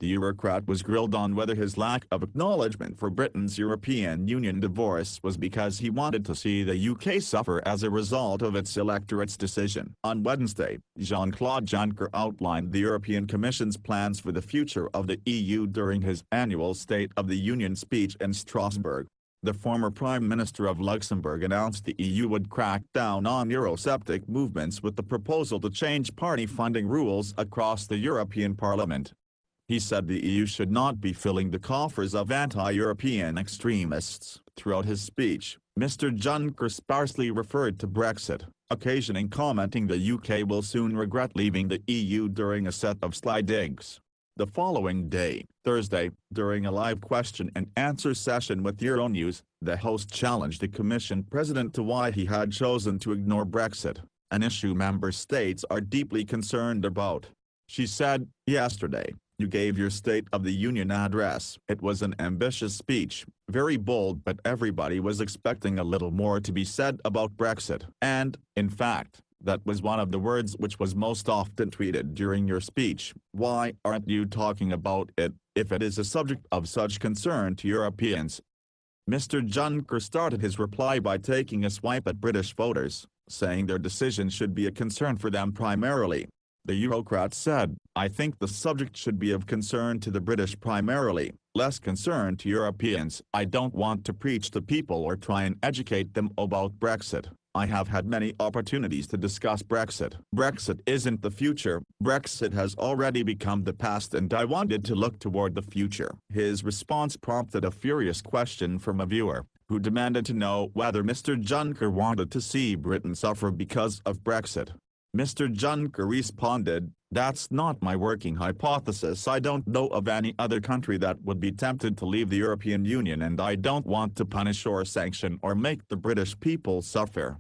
The Eurocrat was grilled on whether his lack of acknowledgement for Britain's European Union divorce was because he wanted to see the UK suffer as a result of its electorate's decision. On Wednesday, Jean-Claude Juncker outlined the European Commission's plans for the future of the EU during his annual State of the Union speech in Strasbourg. The former Prime Minister of Luxembourg announced the EU would crack down on Eurosceptic movements with the proposal to change party funding rules across the European Parliament. He said the EU should not be filling the coffers of anti-European extremists. Throughout his speech, Mr. Juncker sparsely referred to Brexit, occasionally commenting the UK will soon regret leaving the EU during a set of sly digs. The following day, Thursday, during a live question-and-answer session with Euronews, the host challenged the Commission President to why he had chosen to ignore Brexit, an issue member states are deeply concerned about. She said, "Yesterday, you gave your State of the Union address. It was an ambitious speech, very bold, but everybody was expecting a little more to be said about Brexit. And, in fact, that was one of the words which was most often tweeted during your speech. Why aren't you talking about it, if it is a subject of such concern to Europeans?" Mr. Juncker started his reply by taking a swipe at British voters, saying their decision should be a concern for them primarily. The Eurocrat said, "I think the subject should be of concern to the British primarily, less concern to Europeans. I don't want to preach to people or try and educate them about Brexit. I have had many opportunities to discuss Brexit. Brexit isn't the future, Brexit has already become the past, and I wanted to look toward the future." His response prompted a furious question from a viewer, who demanded to know whether Mr. Juncker wanted to see Britain suffer because of Brexit. Mr. Juncker responded, "That's not my working hypothesis. I don't know of any other country that would be tempted to leave the European Union, and I don't want to punish or sanction or make the British people suffer."